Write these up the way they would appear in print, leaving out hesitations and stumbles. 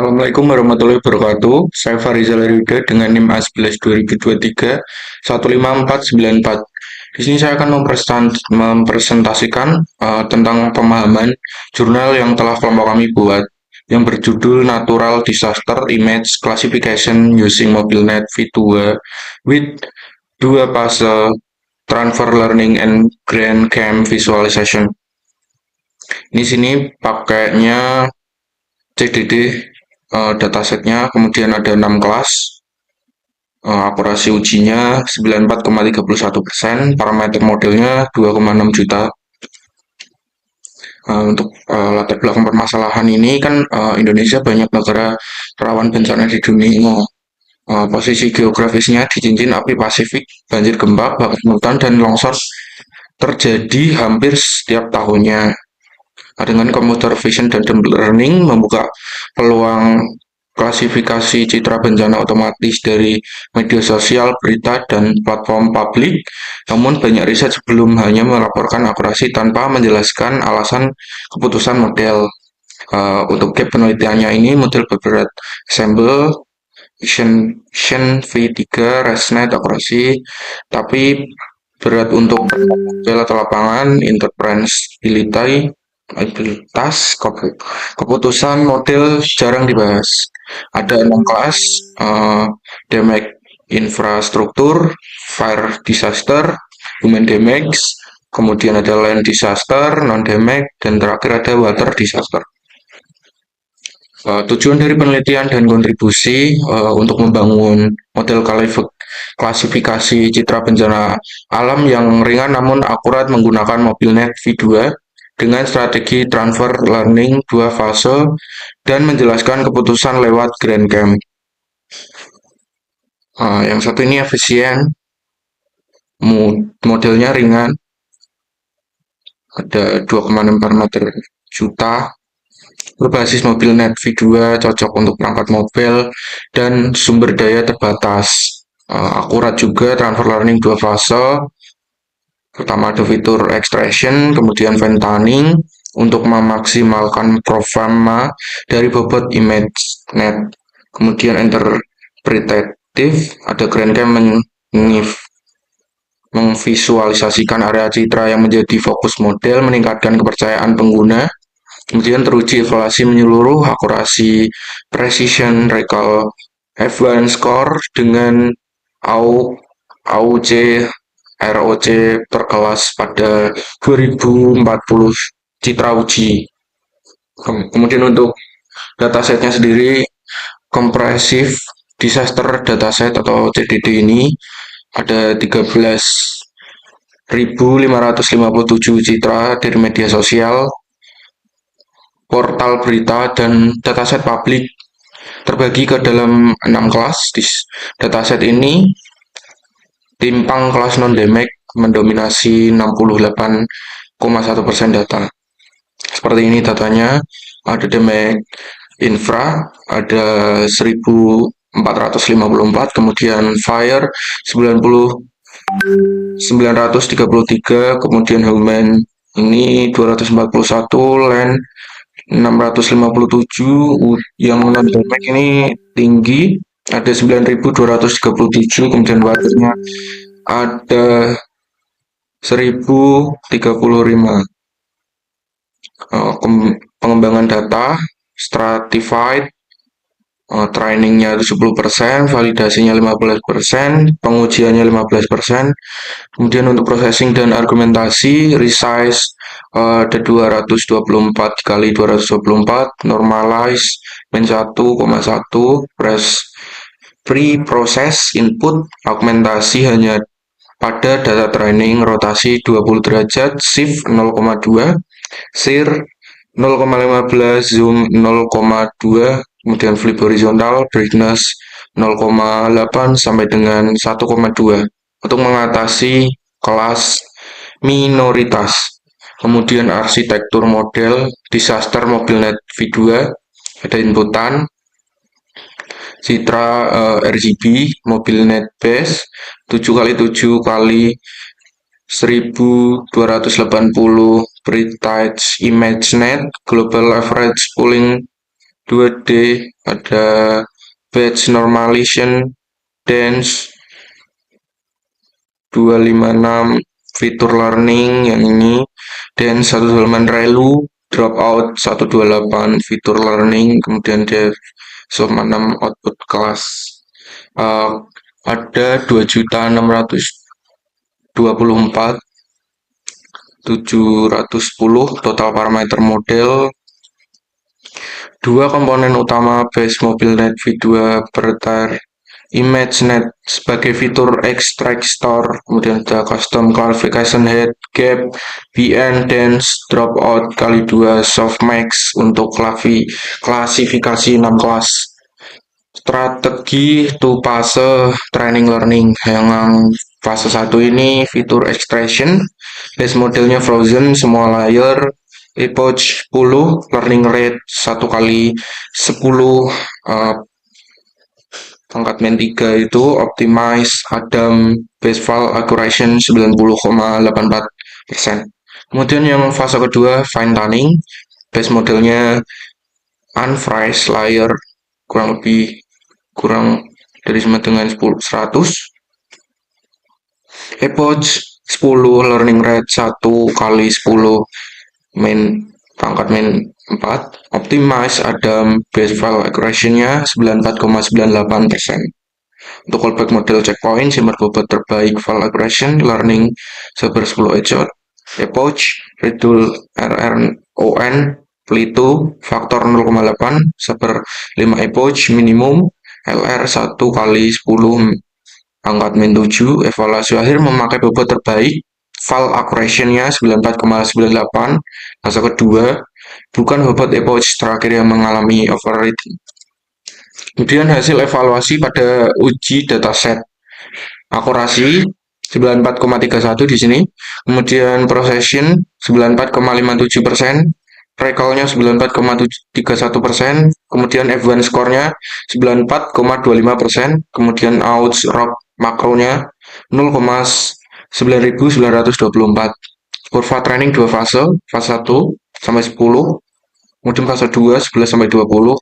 Assalamualaikum warahmatullahi wabarakatuh. Saya Farizal Aryuda dengan NIM A11 2023 15494. Di sini saya akan mempresentasikan tentang pemahaman jurnal yang telah kelompok kami buat yang berjudul Natural Disaster Image Classification Using MobileNet V2 with dua fase Transfer Learning and Grand Cam Visualization. Di sini pakainya CDD datasetnya, kemudian ada 6 kelas, akurasi ujinya 94,31%, parameter modelnya 2,6 juta. Untuk latar belakang permasalahan ini kan Indonesia banyak negara rawan bencana di dunia. Posisi geografisnya di cincin api Pasifik, banjir gempa, bahkan hutan dan longsor terjadi hampir setiap tahunnya. Dengan computer vision dan deep learning membuka peluang klasifikasi citra bencana otomatis dari media sosial, berita, dan platform publik. Namun banyak riset sebelum hanya melaporkan akurasi tanpa menjelaskan alasan keputusan model. Untuk gap penelitiannya ini model berberat sampel Vision V3 ResNet akurasi, tapi berat untuk model atau lapangan interpretability keputusan model jarang dibahas. Ada 6 kelas, damage infrastruktur, fire disaster, human damage, kemudian ada land disaster, non damage, dan terakhir ada water disaster. Tujuan dari penelitian dan kontribusi untuk membangun model klasifikasi citra bencana alam yang ringan namun akurat menggunakan MobileNet V2 dengan strategi transfer learning 2 fase dan menjelaskan keputusan lewat Grand Cam. Yang satu ini efisien, modelnya ringan, ada 2,6 parameter juta, berbasis MobileNet V2, cocok untuk perangkat mobil, dan sumber daya terbatas. Akurat juga, transfer learning 2 fase. Pertama ada fitur extraction, kemudian ventanning untuk memaksimalkan performa dari bobot ImageNet. Kemudian interpretatif, ada Grand Cam memvisualisasikan area citra yang menjadi fokus model, meningkatkan kepercayaan pengguna. Kemudian teruji evaluasi menyeluruh, akurasi, precision, recall, F1 score dengan AUC ROC terkelas pada 2040 citra uji. Kemudian untuk datasetnya sendiri, Comprehensive Disaster Dataset atau CDD ini ada 13.557 citra dari media sosial, portal berita, dan dataset publik terbagi ke dalam 6 kelas. Di dataset ini timpang kelas non-damage mendominasi 68,1% data. Seperti ini datanya, ada damage infra, ada 1454, kemudian fire 933, kemudian human ini 241, land 657, yang non-damage ini tinggi, ada 9.237, kemudian waternya ada 1035. Pengembangan data stratified, trainingnya 70%, validasinya 15%, pengujiannya 15%. Kemudian untuk processing dan argumentasi, resize ada 224 kali 224, normalize min 1,1, pre-process input, augmentasi hanya pada data training, rotasi 20 derajat, shift 0,2, shear 0,15, zoom 0,2, kemudian flip horizontal, brightness 0,8 sampai dengan 1,2 untuk mengatasi kelas minoritas. Kemudian arsitektur model disaster MobileNet V2, ada inputan citra RGB MobileNet base 7x7 kali 1280 Brightouch ImageNet Global Average Pooling 2D, ada batch normalization, dance, 256, fitur learning yang ini, dan 128 relu, dropout 128, fitur learning, kemudian dev 6 output kelas. Ada 2.624.710 total parameter model. Dua komponen utama base MobileNet V2 Bertar ImageNet sebagai fitur extract store, kemudian ada custom classification head, gap, BN, dance, dropout kali 2 softmax untuk klasifikasi 6 kelas. Strategi to fase training learning. Yang fase 1 ini fitur extraction, base modelnya frozen, semua layer, epoch 10, learning rate 1 kali 10, pangkat min 3 itu optimize, Adam, base file accuracy 90,84%. Kemudian yang fase kedua fine tuning, base modelnya unfreeze layer kurang dari sama dengan 100, epoch 10, learning rate 1 kali 10, pangkat min 4, optimize Adam, base file accuracy-nya 94,98%. Untuk callback model checkpoint, simmer bobot terbaik, file accuracy, learning, saber 10 ejot, epoch, redul RRON, Plito, faktor 0,8, saber 5 epoch, minimum, LR 1 kali 10, angkat min 7, evaluasi akhir memakai bobot terbaik, file accuracy-nya 94,98, fase kedua, bukan bobot epoch terakhir yang mengalami overrating. Kemudian hasil evaluasi pada uji dataset akurasi 94,31 di sini, kemudian procession 94,57%, recall-nya 94,31%, kemudian F1 score-nya 94,25%, kemudian outs rock makronya 0,9924. Kurva training 2 fase, fase 1 sampai 10, kemudian fase 2 11 sampai 20.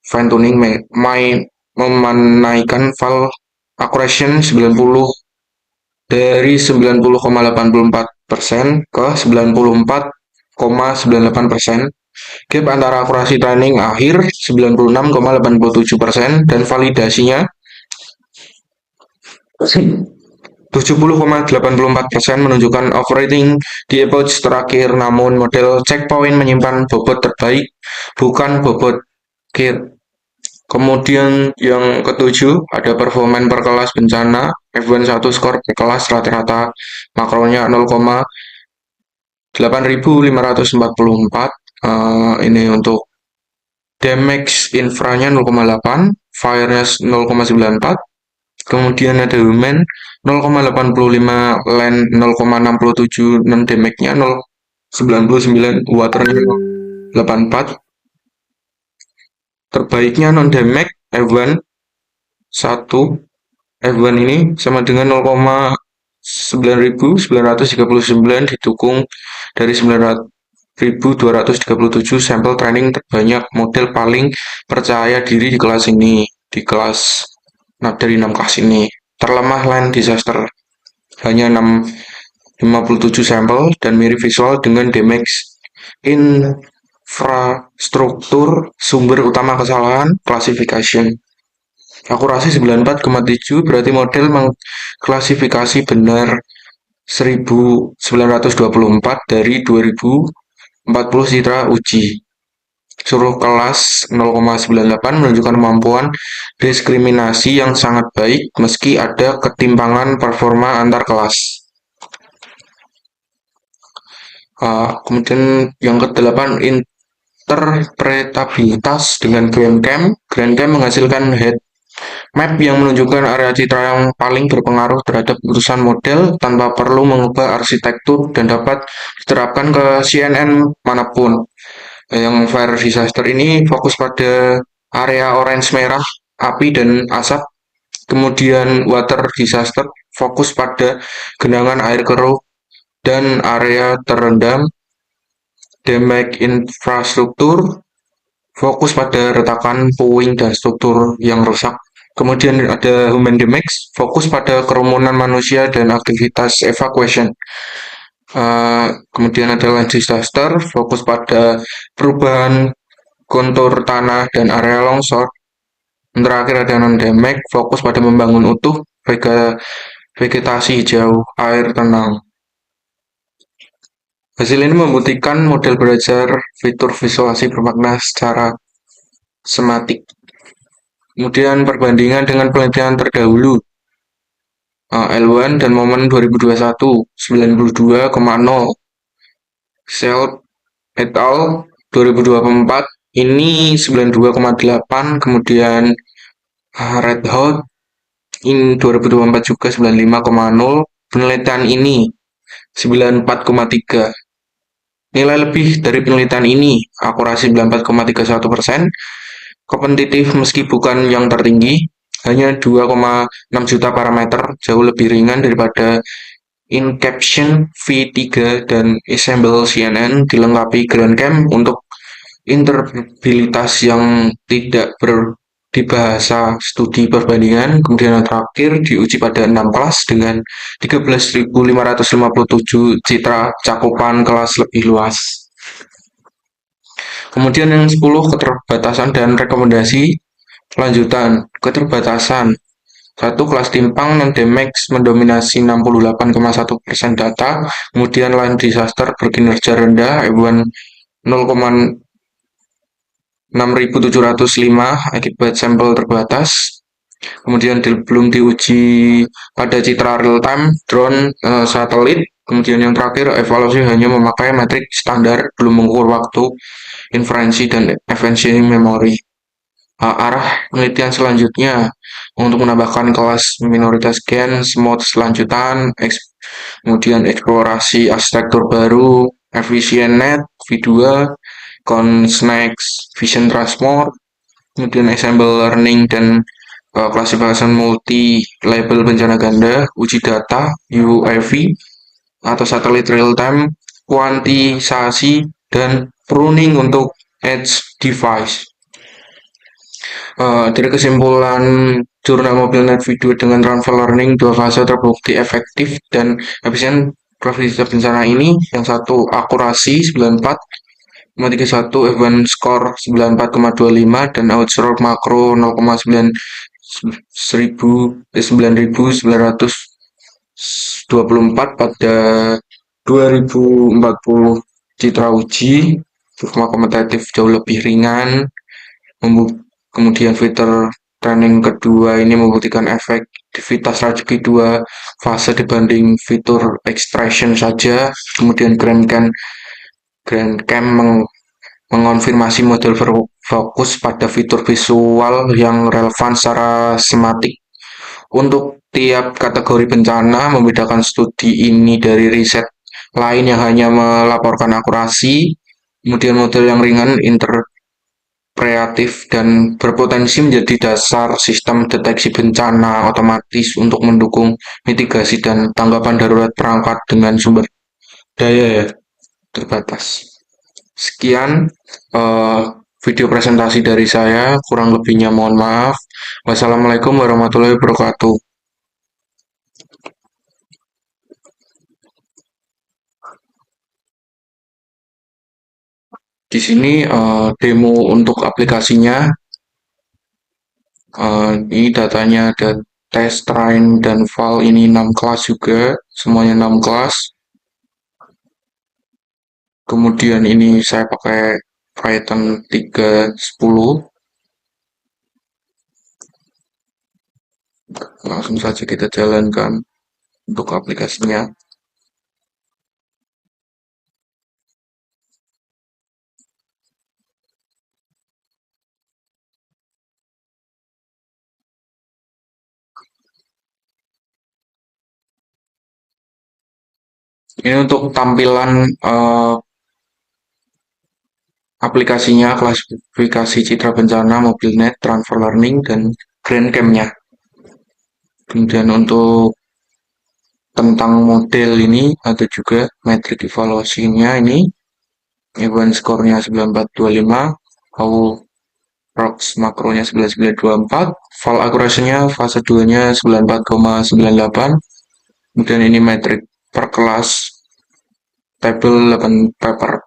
Fine tuning menaikkan file accuracy 90 dari 90,84% ke 94,98%. Gap antara akurasi training akhir 96,87% dan validasinya 70,84% menunjukkan overrating di epoch terakhir, namun model checkpoint menyimpan bobot terbaik, bukan bobot kit. Kemudian yang ketujuh, ada performan per kelas bencana, F1 1 skor per kelas rata-rata makronya 0,8544. Ini untuk damage infranya 0,8, fire-nya 0,94, kemudian ada human 0,85, land 0,67, non damage-nya 0,99, water-nya 0,84. Terbaiknya non damage F1 1, F1 ini sama dengan 0,9939 didukung dari 9.237 sampel training terbanyak model paling percaya diri di kelas ini, di kelas dari 6 kelas ini. Terlemah land disaster hanya 57 sampel dan mirip visual dengan damage infrastruktur. Sumber utama kesalahan classification. Akurasi 94,7 berarti model mengklasifikasi benar 1924 dari 2040 citra uji. Suruh kelas 0,98 menunjukkan kemampuan diskriminasi yang sangat baik meski ada ketimpangan performa antar kelas. Kemudian yang ke-8, interpretabilitas dengan GrandCam. GrandCam menghasilkan head map yang menunjukkan area citra yang paling berpengaruh terhadap urusan model tanpa perlu mengubah arsitektur dan dapat diterapkan ke CNN manapun. Yang fire disaster ini fokus pada area orange merah, api dan asap. Kemudian water disaster fokus pada genangan air keruh dan area terendam. Damage infrastruktur fokus pada retakan, puing, dan struktur yang rusak. Kemudian ada Human Demax, fokus pada kerumunan manusia dan aktivitas evacuation. Kemudian ada Land Disaster, fokus pada perubahan kontur tanah dan area longsor. Yang terakhir ada Non-Demax, fokus pada membangun utuh vegetasi hijau, air tenang. Hasil ini membuktikan model belajar fitur visualisasi bermakna secara sematik. Kemudian perbandingan dengan penelitian terdahulu, L1 dan Momen 2021, 92,0. Shell et al. 2024, ini 92,8. Kemudian Red Hot in 2024 juga 95,0. Penelitian ini 94,3. Nilai lebih dari penelitian ini, akurasi 94,31%, kompetitif meski bukan yang tertinggi, hanya 2,6 juta parameter, jauh lebih ringan daripada Incaption V3 dan Ensemble CNN, dilengkapi GrandCam untuk interpretabilitas yang tidak di bahasa studi perbandingan. Kemudian yang terakhir diuji pada 6 kelas dengan 13.557 citra cakupan kelas lebih luas. Kemudian yang 10, keterbatasan dan rekomendasi lanjutan. Keterbatasan. 1. Kelas timpang non-Demax mendominasi 68,1% data, kemudian Land Disaster berkinerja rendah, F1 0,6705 akibat sampel terbatas. Kemudian belum diuji pada citra real time, drone, satelit. Kemudian yang terakhir, evaluasi hanya memakai metrik standar, belum mengukur waktu, inferensi, dan efisiensi memori. Arah penelitian selanjutnya untuk menambahkan kelas minoritas gen, mode selanjutan, kemudian eksplorasi arsitektur baru, efisien net, V2, Consnex, Vision Transport, kemudian Ensemble Learning dan klasifikasi multi-label bencana ganda, uji data, UAV, atau satelit real-time, kuantisasi, dan pruning untuk edge device. Dari kesimpulan jurnal MobileNet video dengan transfer learning, dua fase terbukti efektif dan efisien profil bencana ini. Yang satu akurasi 94,31, F1 score 94,25, dan outscore makro 9.924 pada 2040 citra uji. Performa kompetitif jauh lebih ringan. Kemudian fitur training kedua ini membuktikan efektivitas strategi dua fase dibanding fitur extraction saja. Kemudian GrandCam mengonfirmasi model berfokus pada fitur visual yang relevan secara sematik. Untuk tiap kategori bencana, membedakan studi ini dari riset lain yang hanya melaporkan akurasi. Kemudian model yang ringan, kreatif, dan berpotensi menjadi dasar sistem deteksi bencana otomatis untuk mendukung mitigasi dan tanggapan darurat perangkat dengan sumber daya terbatas. Sekian video presentasi dari saya, kurang lebihnya mohon maaf. Wassalamualaikum warahmatullahi wabarakatuh. Di sini demo untuk aplikasinya. Ini datanya ada test, train, dan file. Ini 6 kelas juga, semuanya 6 kelas. Kemudian ini saya pakai Python 3.10. Langsung saja kita jalankan untuk aplikasinya. Ini untuk tampilan aplikasinya, klasifikasi citra bencana, MobileNet, transfer learning, dan GrandCam-nya. Kemudian untuk tentang model ini ada juga metrik evaluasinya ini. F1 skornya 9425, Prox makronya 9924, file akurasinya fase 2-nya 94,98, kemudian ini metrik per kelas tabel 8 paper.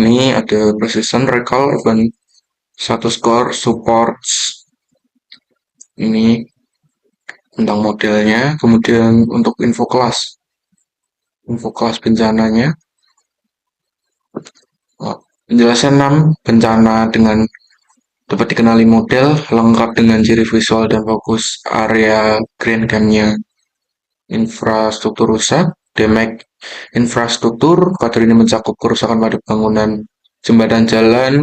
Ini ada precision, recall, event, satu score, supports, ini tentang modelnya, kemudian untuk info kelas bencananya, penjelasan 6 bencana dengan dapat dikenali model lengkap dengan ciri visual dan fokus area green cam-nya. Infrastruktur rusak, damage infrastruktur pada ini mencakup kerusakan pada bangunan, jembatan, jalan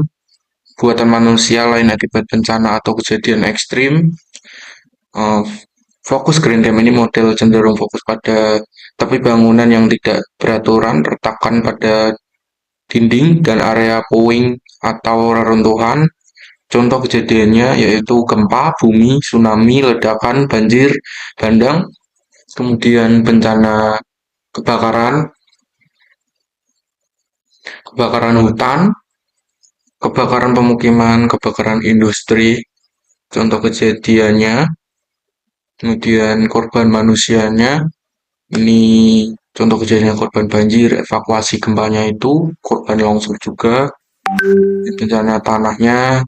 buatan manusia lain akibat bencana atau kejadian ekstrim. Fokus green cam ini model cenderung fokus pada tepi bangunan yang tidak beraturan, retakan pada dinding dan area puing atau reruntuhan. Contoh kejadiannya yaitu gempa, bumi, tsunami, ledakan, banjir, bandang, kemudian bencana kebakaran, kebakaran hutan, kebakaran pemukiman, kebakaran industri, contoh kejadiannya, kemudian korban manusianya, ini contoh kejadian korban banjir, evakuasi gempanya itu, korban longsor juga, bencana tanahnya,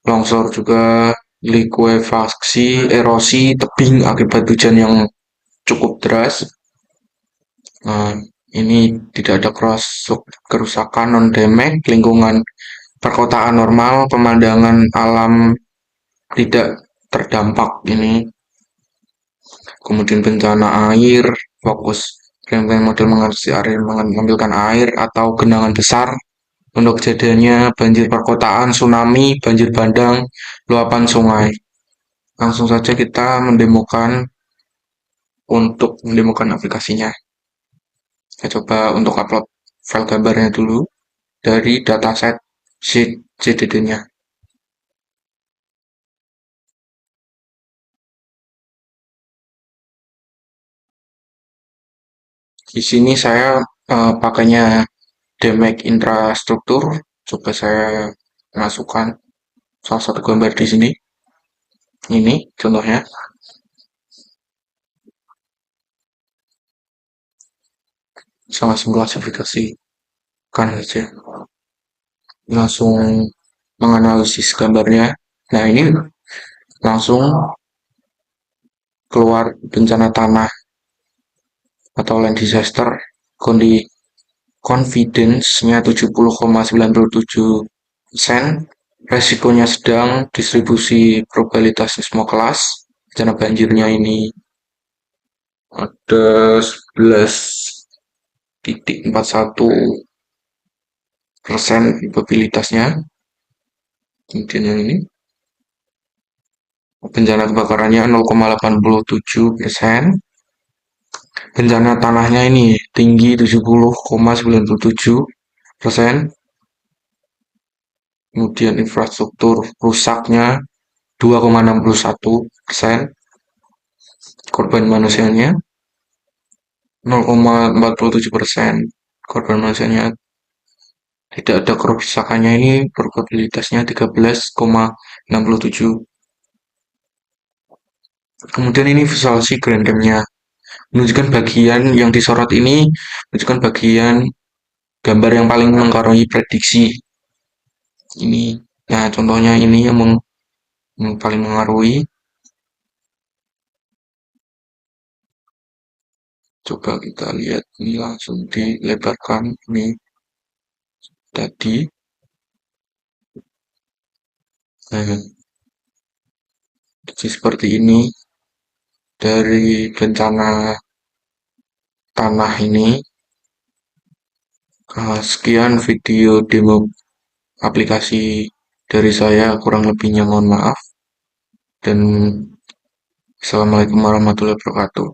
longsor juga, likuifaksi, erosi, tebing akibat hujan yang cukup deras. Nah, ini tidak ada kerusakan non-damage, lingkungan perkotaan normal, pemandangan alam tidak terdampak ini. Kemudian bencana air, fokus rangkaian model mengatasi air, mengambilkan air atau genangan besar. Untuk kejadiannya banjir perkotaan, tsunami, banjir bandang, luapan sungai. Langsung saja kita mendemokan aplikasinya. Saya coba untuk upload file gambarnya dulu dari dataset CDD-nya. Di sini saya pakainya damage infrastruktur. Coba saya masukkan salah satu gambar di sini. Ini contohnya. Saya langsung klasifikasikan saja. Langsung menganalisis gambarnya. Nah, ini langsung keluar bencana tanah atau land disaster, confidence-nya 70,97%, resikonya sedang, distribusi probabilitasnya semua kelas, bencana banjirnya ini ada 11,41% probabilitasnya. Kemudian yang ini bencana kebakarannya 0,87%. Bencana tanahnya ini tinggi 70,97%. Kemudian infrastruktur rusaknya 2,61%. Korban manusianya 0,47%. Korban manusianya tidak ada kerusakannya, ini probabilitasnya 13,67. Kemudian ini visualisasi grand cam-nya. Menunjukkan bagian yang disorot ini, menunjukkan bagian gambar yang paling mempengaruhi prediksi. Ini, nah contohnya ini yang paling mengaruhi. Coba kita lihat, ini langsung dilebarkan, ini tadi. Nah, jadi seperti ini dari bencana tanah ini. Sekian video demo aplikasi dari saya, kurang lebihnya mohon maaf, dan assalamualaikum warahmatullahi wabarakatuh.